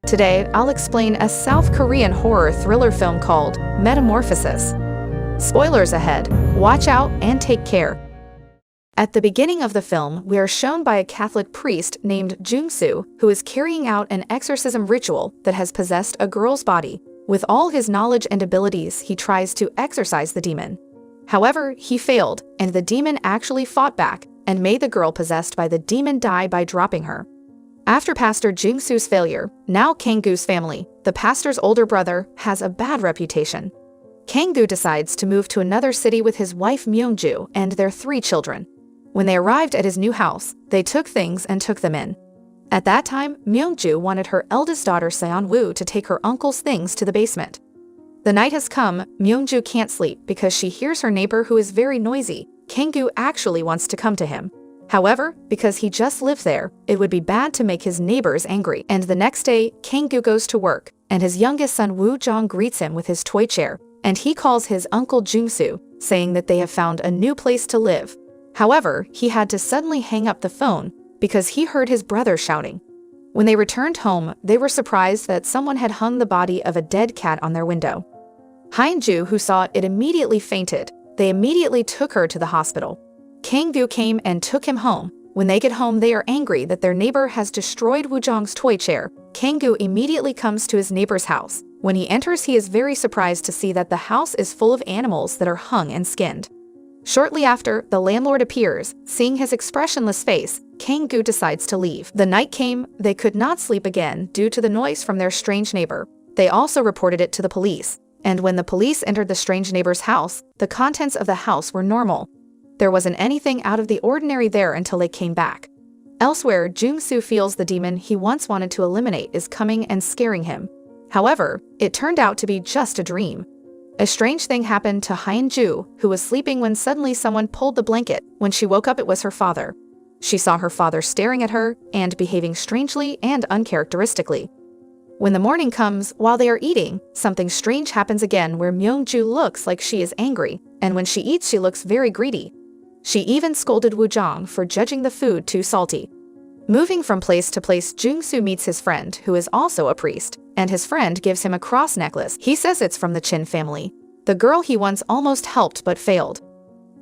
Today, I'll explain a South Korean horror thriller film called Metamorphosis. Spoilers ahead, watch out and take care. At the beginning of the film, we are shown by a Catholic priest named 𝐫𝐞𝐜 who is carrying out an exorcism ritual that has possessed a girl's body. With all his knowledge and abilities, he tries to exorcise the demon. However, he failed, and the demon actually fought back and made the girl possessed by the demon die by dropping her. After Pastor 𝐫𝐞𝐜's failure, now 𝐫𝐞𝐜's family, the pastor's older brother, has a bad reputation. 𝐫𝐞𝐜 decides to move to another city with his wife 𝐵𝑦𝑜ng-ju and their 3 children. When they arrived at his new house, they took things and took them in. At that time, 𝐵𝑦𝑜ng-ju wanted her eldest daughter 𝐸𝐸on-woo to take her uncle's things to the basement. The night has come, 𝐵𝑦Ong-ju can't sleep because she hears her neighbor who is very noisy. 𝐫𝐞𝐜 actually wants to come to him. However, because he just lives there, it would be bad to make his neighbors angry, and the next day, 𝐫𝐞𝐜 goes to work, and his youngest son Woo-jong greets him with his toy chair, and he calls his uncle 𝐫𝐶, saying that they have found a new place to live. However, he had to suddenly hang up the phone because he heard his brother shouting. When they returned home, they were surprised that someone had hung the body of a dead cat on their window. 𝐸𝐸n-ju, who saw it, immediately fainted. They immediately took her to the hospital. 𝐫𝐸n-gu came and took him home. When they get home, they are angry that their neighbor has destroyed Woo-jong's toy chair. 𝐫𝐸n-gu immediately comes to his neighbor's house. When he enters, he is very surprised to see that the house is full of animals that are hung and skinned. Shortly after, the landlord appears. Seeing his expressionless face, 𝐫𝐸n-gu decides to leave. The night came, they could not sleep again due to the noise from their strange neighbor. They also reported it to the police. And when the police entered the strange neighbor's house, the contents of the house were normal. There wasn't anything out of the ordinary there until they came back. Elsewhere, 𝐫𝐶 feels the demon he once wanted to eliminate is coming and scaring him. However, it turned out to be just a dream. A strange thing happened to 𝐸𝐸n-ju, who was sleeping when suddenly someone pulled the blanket. When she woke up, it was her father. She saw her father staring at her and behaving strangely and uncharacteristically. When the morning comes, while they are eating, something strange happens again where 𝐵𝑦Ong-ju looks like she is angry, and when she eats, she looks very greedy. She even scolded Woo-jong for judging the food too salty. Moving from place to place, 𝐫𝐸n-su meets his friend, who is also a priest, and his friend gives him a cross necklace. He says it's from the Chin family, the girl he once almost helped but failed.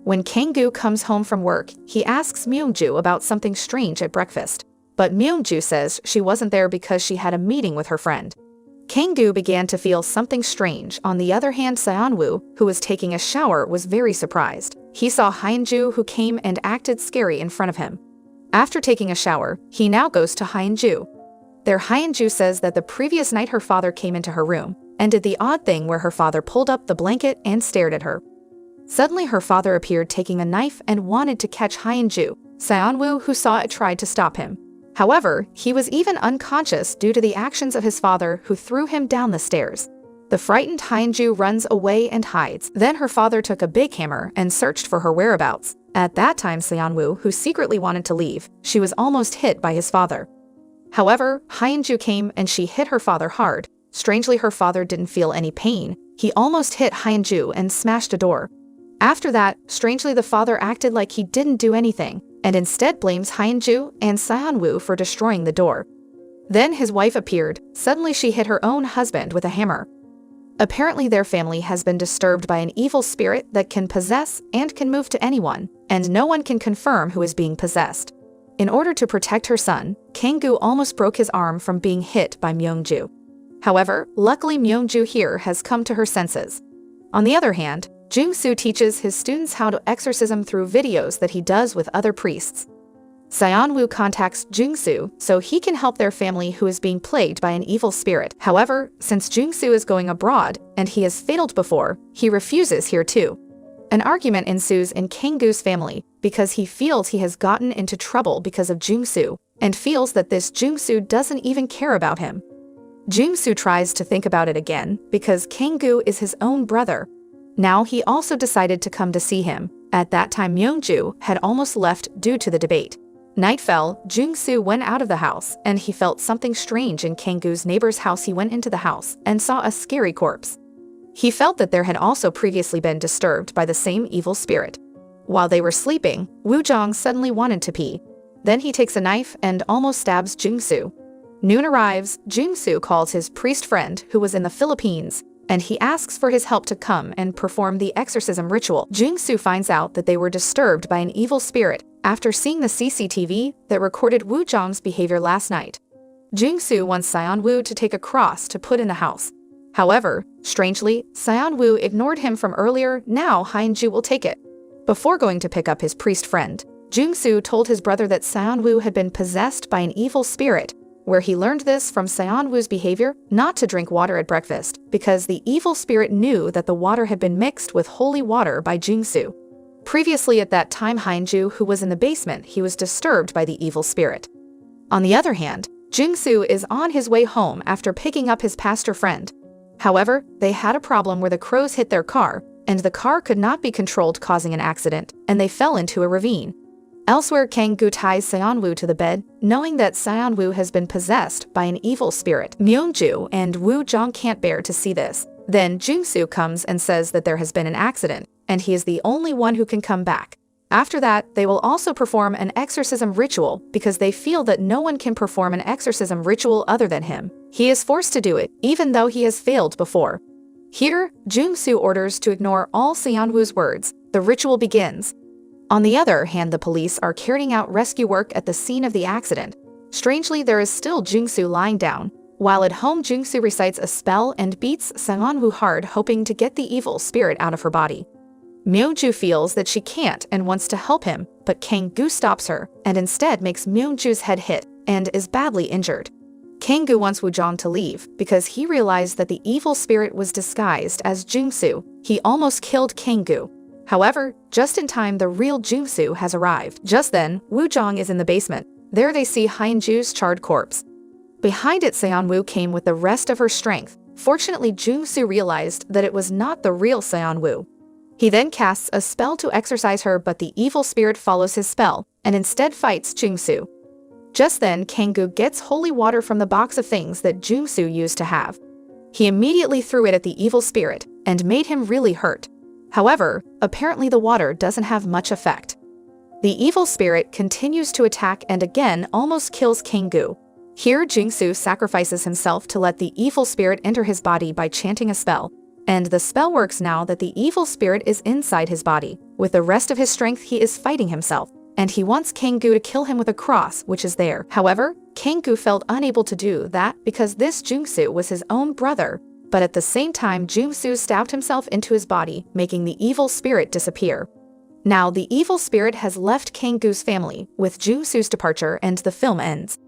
When 𝐫𝐸n-gu comes home from work, he asks 𝐵𝑦Ong-ju about something strange at breakfast. But 𝐵𝑦Ong-ju says she wasn't there because she had a meeting with her friend. 𝐫𝐸n-gu began to feel something strange. On the other hand, 𝐸𝐸on-woo, who was taking a shower, was very surprised. He saw 𝐸𝐸n-ju, who came and acted scary in front of him. After taking a shower, he now goes to 𝐸𝐸n-ju. There, 𝐸𝐸n-ju says that the previous night her father came into her room and did the odd thing where her father pulled up the blanket and stared at her. Suddenly, her father appeared taking a knife and wanted to catch 𝐸𝐸n-ju. 𝐸𝐸on-woo, who saw it, tried to stop him. However, he was even unconscious due to the actions of his father, who threw him down the stairs. The frightened 𝐸𝐸n-ju runs away and hides. Then her father took a big hammer and searched for her whereabouts. At that time, 𝐸𝐸on-woo, who secretly wanted to leave, she was almost hit by his father. However, 𝐸𝐸n-ju came and she hit her father hard. Strangely, her father didn't feel any pain. He almost hit 𝐸𝐸n-ju and smashed a door. After that, strangely, the father acted like he didn't do anything, and instead blames 𝐸𝐸n-ju and 𝐸𝐸on-woo for destroying the door. Then his wife appeared. Suddenly she hit her own husband with a hammer. Apparently their family has been disturbed by an evil spirit that can possess and can move to anyone, and no one can confirm who is being possessed. In order to protect her son, 𝐫𝐸n-gu almost broke his arm from being hit by 𝐵𝑦Ong-ju. However, luckily 𝐵𝑦Ong-ju here has come to her senses. On the other hand, 𝐫𝐸n-su teaches his students how to exorcism through videos that he does with other priests. 𝐸𝐸on-woo contacts 𝐫𝐸n-su so he can help their family who is being plagued by an evil spirit. However, since 𝐫𝐸n-su is going abroad and he has failed before, he refuses here too. An argument ensues in 𝐫𝐸n-gu's family because he feels he has gotten into trouble because of 𝐫𝐸n-su and feels that this 𝐫𝐸n-su doesn't even care about him. 𝐫𝐸n-su tries to think about it again because 𝐫𝐸n-gu is his own brother. Now he also decided to come to see him. At that time, 𝐵𝑦Ong-ju had almost left due to the debate. Night fell, 𝐫𝐸n-su went out of the house, and he felt something strange in 𝐫𝐸n-gu's neighbor's house. He went into the house and saw a scary corpse. He felt that there had also previously been disturbed by the same evil spirit. While they were sleeping, Woo-jong suddenly wanted to pee. Then he takes a knife and almost stabs 𝐫𝐸n-su. Noon arrives, 𝐫𝐸 calls his priest friend who was in the Philippines, and he asks for his help to come and perform the exorcism ritual. 𝐫𝐸 finds out that they were disturbed by an evil spirit after seeing the CCTV that recorded Woo Jong's behavior last night. 𝐫𝐸 wants Seon-woo to take a cross to put in the house. However, strangely, Seon-woo ignored him from earlier. Now 𝐸𝐸 will take it. Before going to pick up his priest friend, 𝐫𝐸 told his brother that Seon-woo had been possessed by an evil spirit, where he learned this from Seon-woo's behavior not to drink water at breakfast because the evil spirit knew that the water had been mixed with holy water by 𝐫𝐸. Previously at that time, 𝐸𝐸, who was in the basement, he was disturbed by the evil spirit. On the other hand, 𝐫𝐸 is on his way home after picking up his pastor friend. However, they had a problem where the crows hit their car, and the car could not be controlled, causing an accident, and they fell into a ravine. Elsewhere, Kang-gu ties Seon-woo to the bed, knowing that Seon-woo has been possessed by an evil spirit. Myung-ju and Woo Jong can't bear to see this. Then 𝐫𝐸 comes and says that there has been an accident, and he is the only one who can come back. After that, they will also perform an exorcism ritual because they feel that no one can perform an exorcism ritual other than him. He is forced to do it, even though he has failed before. Here, 𝐫𝐸 orders to ignore all Seon-woo's words. The ritual begins. On the other hand, the police are carrying out rescue work at the scene of the accident. Strangely, there is still 𝐫𝐸 lying down. While at home, 𝐫𝐸 recites a spell and beats Seon-woo hard, hoping to get the evil spirit out of her body. Myung-ju feels that she can't and wants to help him, but Kang-gu stops her and instead makes Myung-ju's head hit and is badly injured. Kang-gu wants Woo Jong to leave because he realized that the evil spirit was disguised as 𝐫𝐸. He almost killed Kang-gu. However, just in time, the real 𝐫𝐸 has arrived. Just then, Woo Jong is in the basement. There they see 𝐸𝐸's charred corpse. Behind it, Seon-woo came with the rest of her strength. Fortunately, 𝐫𝐸 realized that it was not the real Seon-woo. He then casts a spell to exorcise her, but the evil spirit follows his spell and instead fights 𝐫𝐸. Just then, Kang-gu gets holy water from the box of things that 𝐫𝐸 used to have. He immediately threw it at the evil spirit and made him really hurt. However, apparently the water doesn't have much effect. The evil spirit continues to attack and again almost kills Kang-gu. Here, 𝐫𝐸 sacrifices himself to let the evil spirit enter his body by chanting a spell. And the spell works now that the evil spirit is inside his body. With the rest of his strength, he is fighting himself, and he wants Kang-gu to kill him with a cross, which is there. However, Kang-gu felt unable to do that because this 𝐫𝐸 was his own brother. But at the same time, 𝐫𝐸 stabbed himself into his body, making the evil spirit disappear. Now, the evil spirit has left Kang-gu's family with 𝐫𝐸's departure, and the film ends.